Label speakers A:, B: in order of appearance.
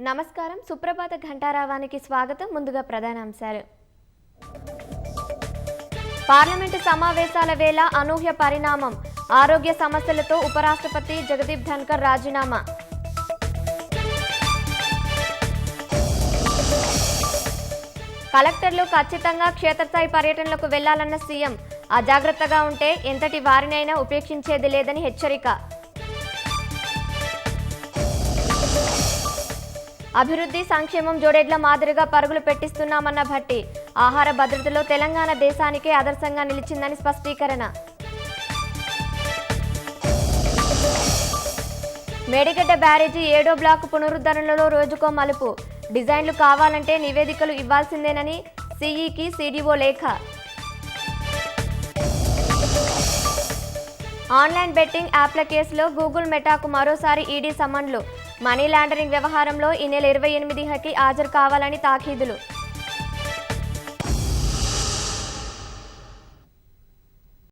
A: నమస్కారం. సుప్రభాత ఘంటారావానికి స్వాగతం. ముందుగా ప్రధానాంశాలు. పార్లమెంటు సమావేశాల వేళ అనూహ్య పరిణామం. ఆరోగ్య సమస్యలతో ఉపరాష్ట్రపతి జగదీప్ ధన్కర్ రాజీనామా. కలెక్టర్లు ఖచ్చితంగా క్షేత్రస్థాయి పర్యటనలకు వెళ్లాలన్న సీఎం. అజాగ్రత్తగా ఉంటే ఎంతటి వారినైనా ఉపేక్షించేది లేదని హెచ్చరిక. అభివృద్ధి సంక్షేమం జోడెడ్ల మాదిరిగా పరుగులు పెట్టిస్తున్నామన్న భట్టి. ఆహార భద్రతలో తెలంగాణ దేశానికే ఆదర్శంగా నిలిచిందని స్పష్టీకరణ. మేడిగడ్డ బ్యారేజీ 7వ బ్లాకు పునరుద్ధరణలో రోజుకో మలుపు. డిజైన్లు కావాలంటే నివేదికలు ఇవ్వాల్సిందేనని సీఈకి సీడీఓ లేఖ. ఆన్లైన్ బెట్టింగ్ యాప్ల కేసులో గూగుల్ మెటాకు మరోసారి ఈడీ సమన్లు. మనీ లాండరింగ్ వ్యవహారంలో ఈ నెల 28కి హాజరు కావాలని తాకీదులు.